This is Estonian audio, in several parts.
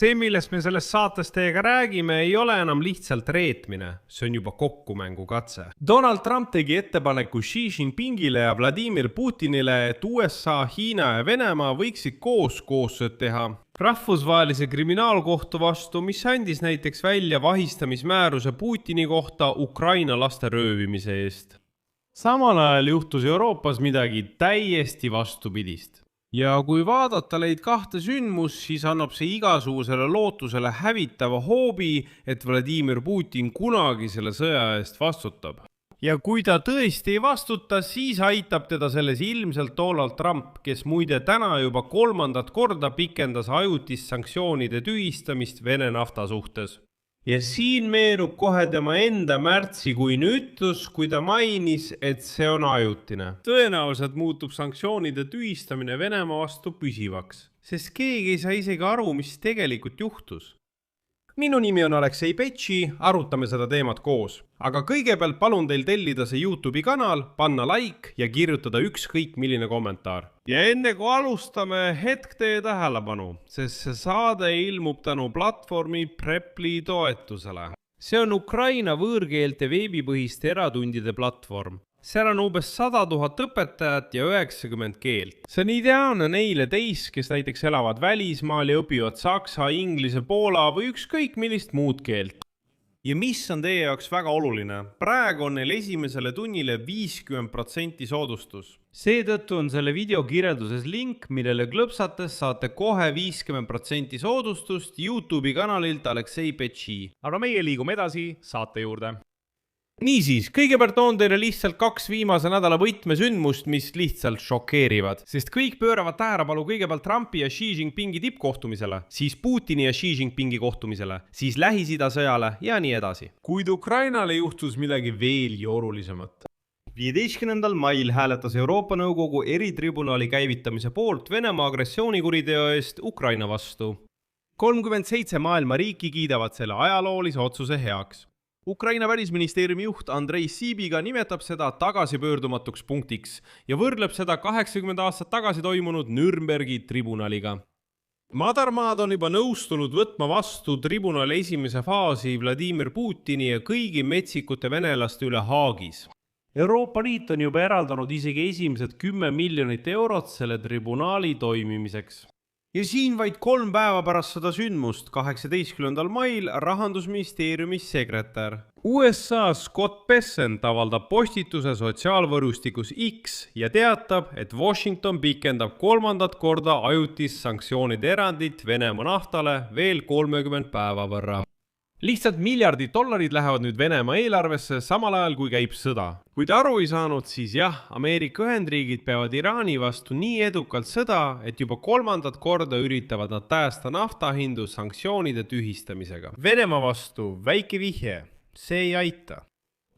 See, millest me selles saates teiega räägime, ei ole enam lihtsalt reetmine. See on juba kokkumängu katse. Donald Trump tegi ettepaneku Xi Jinpingile ja Vladimir Putinile, et USA, Hiina ja Venemaa võiksid koostööd teha rahvusvahelise kriminaalkohtu vastu, mis andis näiteks välja vahistamismääruse Putini kohta Ukraina laste röövimise eest. Samal ajal juhtus Euroopas midagi täiesti vastupidist. Ja kui vaadata neid kahte sündmust, siis annab see igasugusele lootusele hävitava hoobi, et Vladimir Putin kunagi selle sõja eest vastutab. Ja kui ta tõesti ei vastuta, siis aitab teda selles ilmselt Donald Trump, kes muide täna juba 3. korda pikendas ajutist sanktsioonide tühistamist Vene nafta suhtes. Ja siin meenub kohe tema enda märtsikuine ütlus, kui ta mainis, et see on ajutine. Tõenäoliselt muutub sanktsioonide tühistamine Venemaa vastu püsivaks, sest keegi ei saa isegi aru, mis tegelikult juhtus. Minu nimi on Aleksei Petši, arutame seda teemat koos. Aga kõigepealt palun teil tellida see YouTube'i kanal, panna like ja kirjutada ükskõik milline kommentaar. Ja enne kui alustame, hetk teie tähelepanu, sest see saade ilmub tänu platvormi Preply toetusele. See on Ukraina võõrkeelte veebipõhiste eratundide platvorm. Seal on umbes 100 000 õpetajat ja 90 keelt. See on ideaalne neile teist, kes näiteks elavad välismaal ja õpivad saksa, inglise, poola või ükskõik millist muud keelt. Ja mis on teie jaoks väga oluline? Praegu on neil esimesele tunnile 50% soodustus. Seetõttu on selle video kirjelduses link, millele klõpsates saate kohe 50% soodustust YouTube'i kanalilt Aleksei Petši. Aga meie liigume edasi saate juurde. Niisiis, kõigepealt toon teile lihtsalt 2 viimase nädala võtmesündmust, mis lihtsalt šokeerivad, sest kõik pööravad tähelepanu kõigepealt Trumpi ja Xi Jinpingi tippkohtumisele, siis Putini ja Xi Jinpingi kohtumisele, siis Lähis-Ida sõjale ja nii edasi. Kuid Ukrainale juhtus midagi veelgi olulisemat. 15. mail hääletas Euroopa Nõukogu eritribunali käivitamise poolt Venemaa agressioonikuriteo eest Ukraina vastu. 37 maailma riiki kiidavad selle ajaloolise otsuse heaks. Ukraina välisministeeriumi juht Andrei Siibiga nimetab seda tagasipöördumatuks punktiks ja võrdleb seda 80 aastat tagasi toimunud Nürnbergi tribunaliga. Madarmaad on juba nõustunud võtma vastu tribunali esimese faasi Vladimir Putini ja kõigi metsikute venelaste üle Haagis. Euroopa Liit on juba eraldanud isegi esimesed 10 miljonit eurot selle tribunali toimimiseks. Ja siin vaid 3 päeva pärast seda sündmust, 18. mail Rahandusministeeriumi sekretär. USA Scott Bessent avaldab postituse sotsiaalvõrgustikus X ja teatab, et Washington pikendab 3. korda ajutist sanktsioonide erandit Venemaa naftale veel 30 päeva võrra. Lihtsalt miljardid dollarid lähevad nüüd Venemaa eelarvesse samal ajal, kui käib sõda. Kui te aru ei saanud, siis jah, Ameerika Ühendriigid peavad Iraani vastu nii edukalt sõda, et juba 3. korda üritavad nad päästa naftahindu sanktsioonide tühistamisega. Venemaa vastu väike vihje, see ei aita.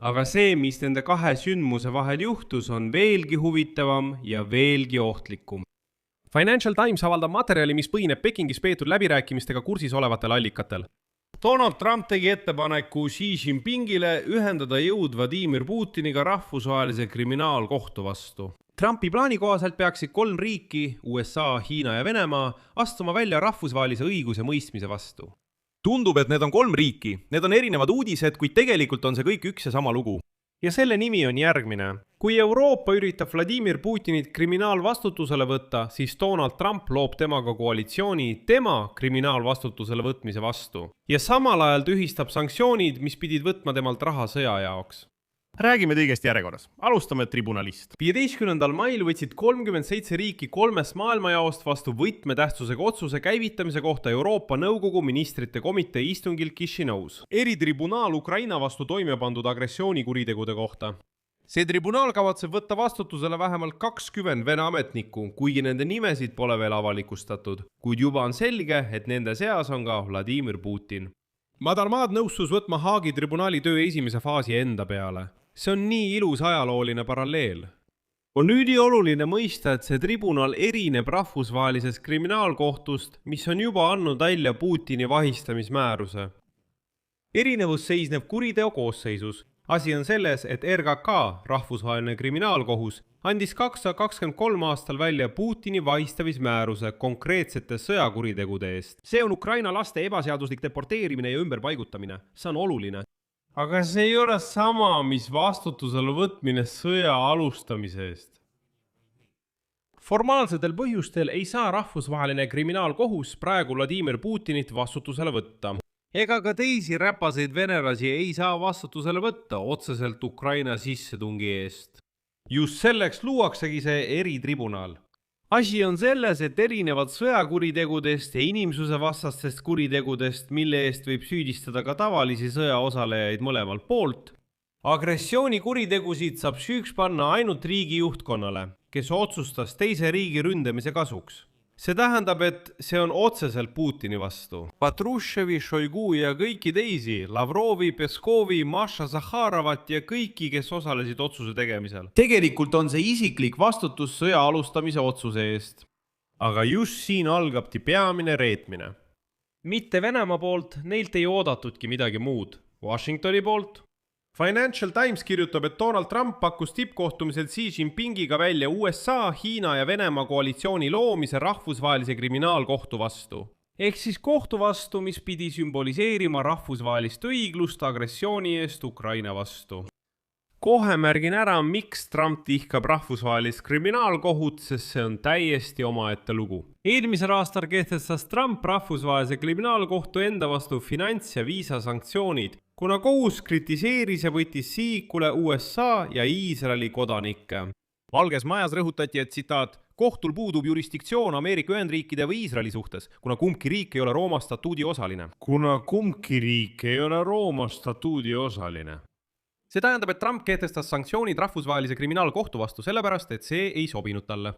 Aga see, mis nende 2 sündmuse vahel juhtus, on veelgi huvitavam ja veelgi ohtlikum. Financial Times avaldab materjali, mis põhineb Pekingis peetud läbirääkimistega kursis olevatel allikatel. Donald Trump tegi ettepaneku Xi Jinpingile ühendada jõud Vladimir Putiniga rahvusvahelise kriminaalkohtu vastu. Trumpi plaani kohaselt peaksid 3 riiki, USA, Hiina ja Venemaa, astuma välja rahvusvahelise õiguse mõistmise vastu. Tundub, et need on 3 riiki. Need on erinevad uudised, kuid tegelikult on see kõik üks ja sama lugu. Ja selle nimi on järgmine. Kui Euroopa üritab Vladimir Putinit kriminaalvastutusele võtta, siis Donald Trump loob temaga koalitsiooni tema kriminaalvastutusele võtmise vastu. Ja samal ajal tühistab sanktsioonid, mis pidid võtma temalt raha sõja jaoks. Räägime õigesti järjekorras. Alustame tribunalist. 15. mail võtsid 37 riiki 3 maailmajaost vastu võtmetähtsusega otsuse käivitamise kohta Euroopa Nõukogu ministrite komitee istungil Kišinõus. Eritribunaal Ukraina vastu toime pandud agressioonikuritegude kohta. See tribunaal kavatseb võtta vastutusele vähemalt 20 Vene ametnikku, kuigi nende nimesid pole veel avalikustatud, kuid juba on selge, et nende seas on ka Vladimir Putin. Madarmaad nõustus võtma Haagi tribunali töö esimese faasi enda peale. See on nii ilus ajalooline paralleel. On ülioluline mõista, et see tribunal erineb rahvusvahelisest kriminaalkohtust, mis on juba andnud välja Putini vahistamismääruse. Erinevus seisneb kuriteo koosseisus. asi on selles, et RKK, rahvusvaheline kriminaalkohus, andis 2023 aastal välja Putini vahistamismääruse konkreetsete sõjakuritegude eest. See on Ukraina laste ebaseaduslik deporteerimine ja ümberpaigutamine. See on oluline. Aga see ei ole sama, mis vastutusele võtmine sõja alustamise eest. Formaalsetel põhjustel ei saa rahvusvaheline kriminaalkohus praegu Vladimir Putinit vastutusele võtta. Ega ka teisi räpaseid venelasi ei saa vastutusele võtta otseselt Ukraina sissetungi eest. Just selleks luuaksegi see eritribunal. Asi on selles, et erinevad sõjakuritegudest ja inimsuse vastastest kuritegudest, mille eest võib süüdistada ka tavalisi sõjaosalejaid mõlemalt poolt, agressioonikuritegusid saab süüks panna ainult riigi juhtkonnale, kes otsustas teise riigi ründamise kasuks. See tähendab, et see on otseselt Putini vastu. Patrushevi, Šoigu ja kõiki teisi, Lavrovi, Peskovi, Maša Zahharovat ja kõiki, kes osalesid otsuse tegemisel. Tegelikult on see isiklik vastutus sõja alustamise otsuse eest. Aga just siin algabki peamine reetmine. Mitte Venemaa poolt, neilt ei oodatudki midagi muud. Washingtoni poolt? Financial Times kirjutab, et Donald Trump pakkus tippkohtumisel Xi Jinpingiga välja USA, Hiina ja Venemaa koalitsiooni loomise rahvusvahelise kriminaalkohtu vastu. Ehk siis kohtu vastu, mis pidi sümboliseerima rahvusvahelist õiglust agressiooni eest Ukraina vastu. Kohe märgin ära, miks Trump tihkab rahvusvahelist kriminaalkohut, sest see on täiesti omaette lugu. Eelmisel aastal kehtestas Trump rahvusvahelise kriminaalkohtu enda vastu finants- ja viisasanktsioonid, kuna kohus kritiseeris ja võttis sihikule USA ja Iisraeli kodanikke. Valges majas rõhutati, et tsitaat, kohtul puudub jurisdiktsioon Ameerika Ühendriikide või Iisraeli suhtes, kuna kumbki riik ei ole Rooma statuudi osaline. Kuna kumbki riik ei ole Rooma statuudi osaline. See tähendab, et Trump kehtestas sanktsioonid rahvusvahelise kriminaalkohtu vastu sellepärast, et see ei sobinud talle.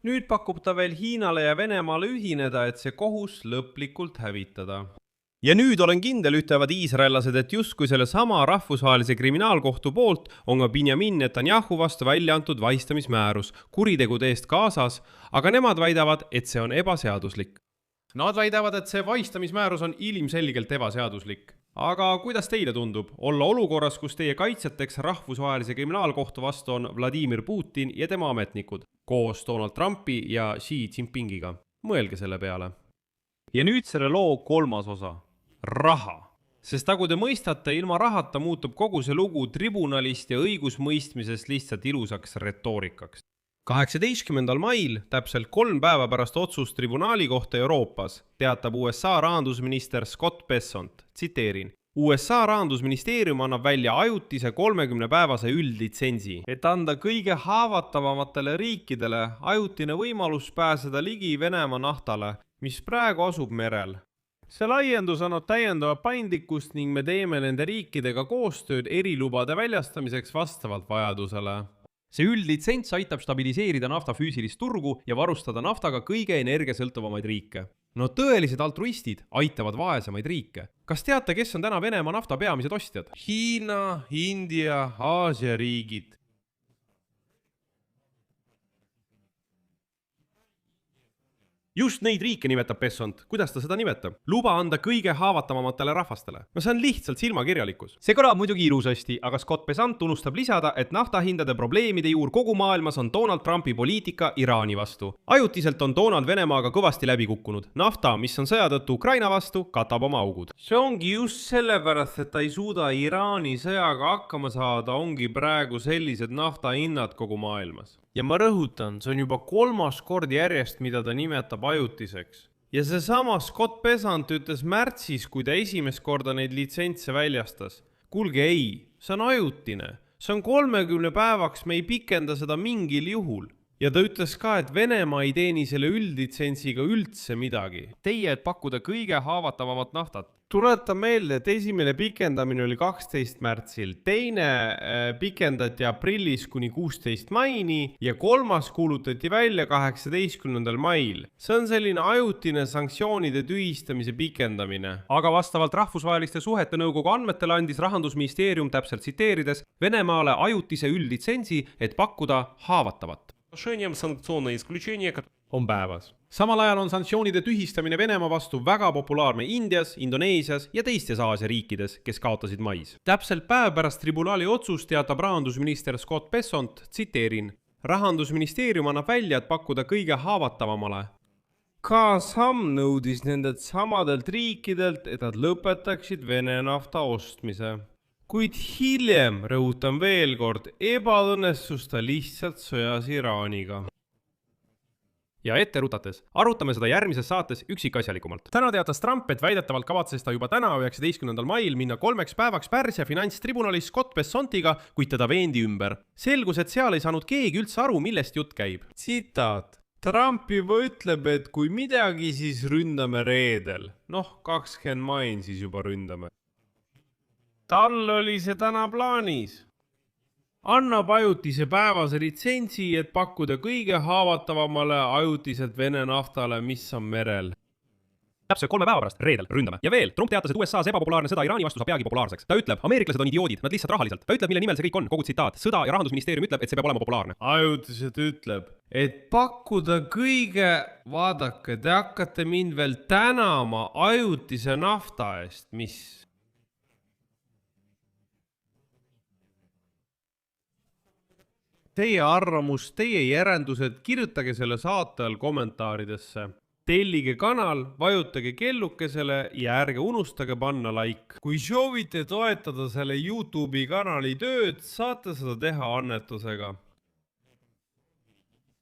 Nüüd pakub ta veel Hiinale ja Venemaale ühineda, et see kohus lõplikult hävitada. Ja nüüd olen kindel, ütlevad iisraellased, et justkui selle sama rahvusvahelise kriminaalkohtu poolt on ka Benjamin Netanyahu vastu välja antud vahistamismäärus kuritegude eest kaasas, aga nemad väidavad, et see on ebaseaduslik. Nad väidavad, et see vahistamismäärus on ilmselgelt ebaseaduslik. Aga kuidas teile tundub olla olukorras, kus teie kaitsjateks rahvusvahelise kriminaalkohtu vastu on Vladimir Putin ja tema ametnikud koos Donald Trumpi ja Xi Jinpingiga? Mõelge selle peale. Ja nüüd selle loo kolmas osa. Raha. Sest nagu te mõistate, ilma rahata muutub kogu see lugu tribunalist ja õigusmõistmisest lihtsalt ilusaks retoorikaks. 18. mail, täpselt 3 päeva pärast otsust tribunali kohta Euroopas, teatab USA rahandusminister Scott Bessent, tsiteerin, USA rahandusministeerium annab välja ajutise 30-päevase üldlitsentsi, et anda kõige haavatavamatele riikidele ajutine võimalus pääseda ligi Venemaa naftale, mis praegu asub merel. See laiendus annab täiendava paindlikkust ning me teeme nende riikidega koostööd erilubade väljastamiseks vastavalt vajadusele. See üldlitsents aitab stabiliseerida nafta füüsilist turgu ja varustada naftaga kõige energiasõltuvamaid riike. No tõelised altruistid aitavad vaesemaid riike. Kas teate, kes on täna Venemaa nafta peamised ostjad? Hiina, India, Aasia riigid. Just neid riike nimetab Bessent. Kuidas ta seda nimetab? Luba anda kõige haavatavamatele rahvastele. No see on lihtsalt silmakirjalikkus. See kõlab muidugi ilusasti, aga Scott Bessent unustab lisada, et naftahindade probleemide juur kogu maailmas on Donald Trumpi poliitika Iraani vastu. Ajutiselt on Donald Venemaaga kõvasti läbi kukkunud. Nafta, mis on sõja tõttu Ukraina vastu, katab oma augud. See ongi just sellepärast, et ta ei suuda Iraani sõjaga hakkama saada, ongi praegu sellised naftahinnad kogu maailmas. Ja ma rõhutan, see on juba 3. kord järjest, mida ta nimetab ajutiseks. Ja see sama Scott Bessent ütles märtsis, kui ta esimest korda neid litsentse väljastas. Kuulge ei, see on ajutine. See on 30 päevaks, me ei pikenda seda mingil juhul. Ja ta ütles ka, et Venemaa ei teeni selle üldlitsentsiga üldse midagi. Teie, et pakkuda kõige haavatavamat naftat. Tuleta meelde, et esimene pikendamine oli 12 märtsil, teine pikendati aprillis kuni 16 maini ja 3. kuulutati välja 18. mail. See on selline ajutine sanktsioonide tühistamise pikendamine. Aga vastavalt rahvusvaheliste suhete nõukogu andmetele andis rahandusministeerium täpselt tsiteerides Venemaale ajutise üldlitsentsi, et pakkuda haavatavat. On päevas. samal ajal on sanktsioonide tühistamine Venemaa vastu väga populaarne Indias, Indoneesias ja teistes Aasia riikides, kes kaotasid mais. Täpselt päev pärast tribunali otsust teatab rahandusminister Scott Bessent, tsiteerin: rahandusministeerium annab välja, et pakkuda kõige haavatavamale. Kaasam nõudis nendelt samadelt riikidelt, et nad lõpetaksid Vene nafta ostmise. Kuid hiljem, rõhutan veel kord, ebaõnnestus ta lihtsalt sõjas Iraaniga. Ja ette rutates, arutame seda järgmises saates üksikasjalikumalt. Täna teatas Trump, et väidetavalt kavatses ta juba täna 19. mail minna 3 päevaks Pärsia finantstribunalis Scott Bessentiga, kuid teda veendi ümber. Selgus, et seal ei saanud keegi üldse aru, millest jutt käib. Tsitaat. Trump juba ütleb, et kui midagi, siis ründame reedel. 20 mail siis juba ründame. Tal oli see täna plaanis. Annab ajutise päevase litsentsi, et pakkuda kõige haavatavamale ajutiselt Vene naftale, mis on merel. Täpselt 3 päeva pärast, reedel, ründame. Ja veel, Trump teatas, et USA-s ebapopulaarne sõda Iraani vastu saab peagi populaarseks. Ta ütleb, ameeriklased on idioodid, nad lihtsalt rahaliselt. Ta ütleb, mille nimel see kõik on, kogu tsitaat. Sõda ja rahandusministeerium ütleb, et see peab olema populaarne. Ajutiselt ütleb, et pakkuda kõige, vaadake, te hakkate mind veel tänama ajutise nafta eest, mis... Teie arvamus, teie järeldused, kirjutage selle saate all kommentaaridesse. Tellige kanal, vajutage kellukesele ja ärge unustage panna like. Kui soovite toetada selle YouTube'i kanali tööd, saate seda teha annetusega.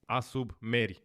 Asub Meri.